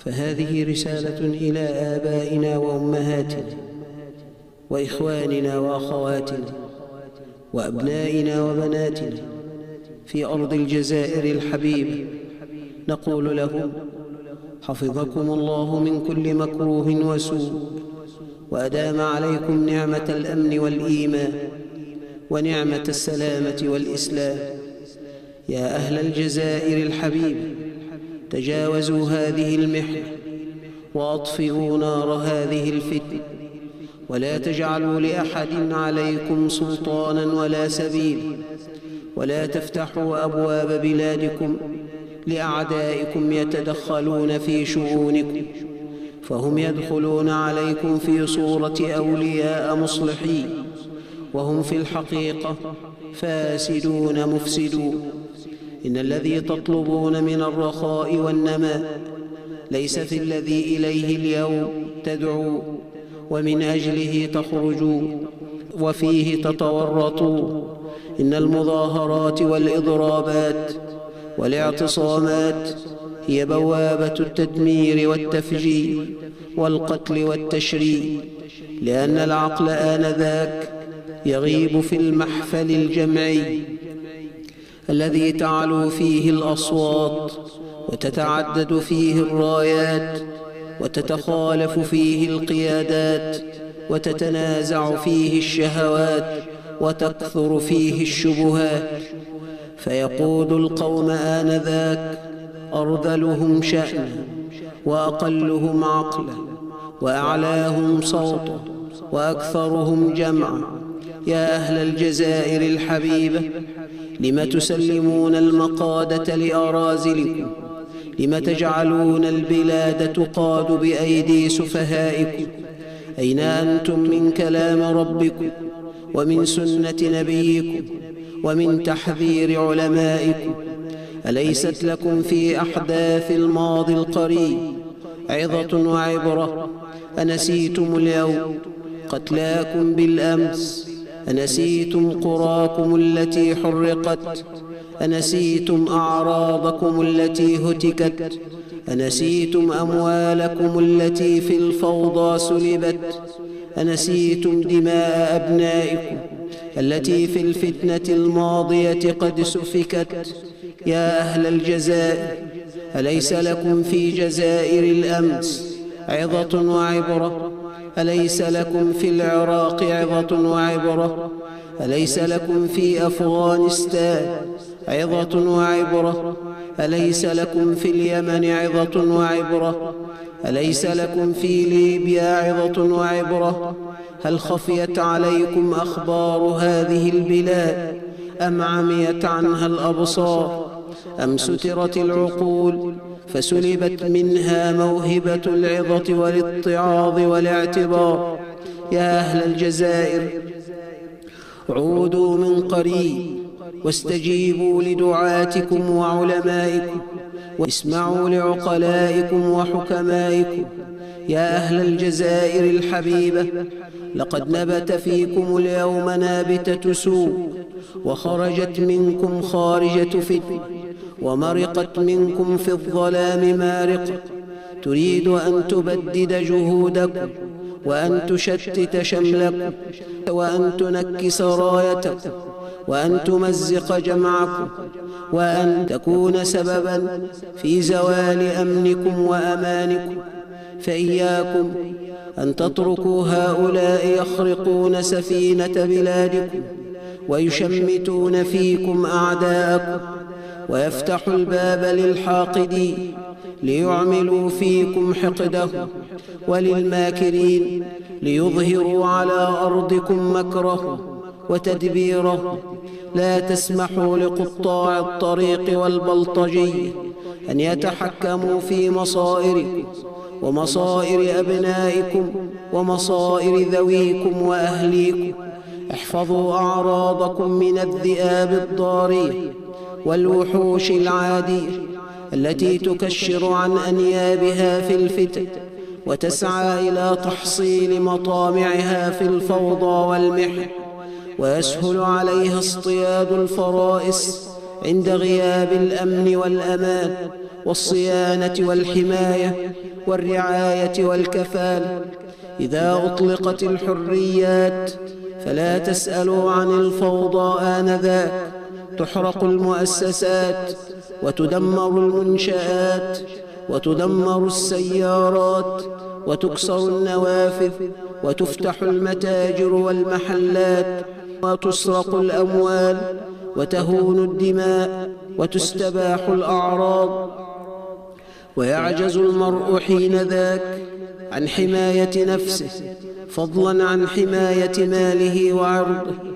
فهذه رسالة إلى آبائنا وأمهاتنا وإخواننا وأخواتنا وأبنائنا وبناتنا في أرض الجزائر الحبيبة، نقول لهم: حفظكم الله من كل مكروه وسوء، وأدام عليكم نعمة الأمن والإيمان ونعمة السلامة والإسلام. يا أهل الجزائر الحبيبة، تجاوزوا هذه المحنة وأطفئوا نار هذه الفتنة، ولا تجعلوا لأحد عليكم سلطانا ولا سبيلا، ولا تفتحوا أبواب بلادكم لأعدائكم يتدخلون في شؤونكم، فهم يدخلون عليكم في صورة أولياء مصلحين، وهم في الحقيقة فاسدون مفسدون. إن الذي تطلبون من الرخاء والنماء ليس في الذي إليه اليوم تدعو ومن أجله تخرجون وفيه تتورطون. إن المظاهرات والإضرابات والاعتصامات هي بوابة التدمير والتفجير والقتل والتشريد، لأن العقل آنذاك يغيب في المحفل الجمعي الذي تعلو فيه الأصوات وتتعدد فيه الرايات وتتخالف فيه القيادات وتتنازع فيه الشهوات وتكثر فيه الشبهات، فيقود القوم آنذاك أرذلهم شأنا وأقلهم عقلا وأعلاهم صوتا وأكثرهم جمعا. يا أهل الجزائر الحبيبة، لم تسلمون المقادة لأرازلكم؟ لم تجعلون البلاد تقاد بأيدي سفهائكم؟ أين أنتم من كلام ربكم ومن سنة نبيكم ومن تحذير علمائكم؟ أليست لكم في أحداث الماضي القريب عظة وعبرة؟ أنسيتم اليوم قتلاكم بالأمس؟ أنسيتم قراكم التي حرقت؟ أنسيتم أعراضكم التي هتكت؟ أنسيتم أموالكم التي في الفوضى سلبت؟ أنسيتم دماء أبنائكم التي في الفتنة الماضية قد سفكت؟ يا أهل الجزائر، أليس لكم في جزائر الأمس عظة وعبرة؟ أليس لكم في العراق عظة وعبرة؟ أليس لكم في أفغانستان عظة وعبرة؟ أليس لكم في اليمن عظة وعبرة؟ أليس لكم في ليبيا عظة وعبرة؟ هل خفيت عليكم أخبار هذه البلاد أم عميت عنها الأبصار أم سترت العقول فسلبت منها موهبة العظة والاتعاظ والاعتبار؟ يا أهل الجزائر، عودوا من قريب واستجيبوا لدعاتكم وعلمائكم واسمعوا لعقلائكم وحكمائكم. يا أهل الجزائر الحبيبة، لقد نبت فيكم اليوم نابتة سوء، وخرجت منكم خارجة فتنة، ومرقت منكم في الظلام مارقة، تريد أن تبدد جهودكم وأن تشتت شملكم وأن تنكس رايتكم وأن تمزق جمعكم وأن تكون سببا في زوال أمنكم وأمانكم. فإياكم أن تتركوا هؤلاء يخرقون سفينة بلادكم ويشمتون فيكم أعداءكم ويفتحوا الباب للحاقدين ليعملوا فيكم حقدهم، وللماكرين ليظهروا على أرضكم مكرهم وتدبيرهم. لا تسمحوا لقطاع الطريق والبلطجية أن يتحكموا في مصائركم ومصائر أبنائكم ومصائر ذويكم وأهليكم. احفظوا أعراضكم من الذئاب الضارية والوحوش العادية التي تكشر عن أنيابها في الفتن وتسعى إلى تحصيل مطامعها في الفوضى والمحن، ويسهل عليها اصطياد الفرائس عند غياب الأمن والأمان والصيانة والحماية والرعاية والكفالة. إذا أطلقت الحريات فلا تسألوا عن الفوضى آنذاك. تحرق المؤسسات وتدمر المنشآت وتدمر السيارات وتكسر النوافذ وتفتح المتاجر والمحلات وتسرق الأموال وتهون الدماء وتستباح الأعراض. ويعجز المرء حينذاك عن حماية نفسه، فضلا عن حماية ماله وعرضه.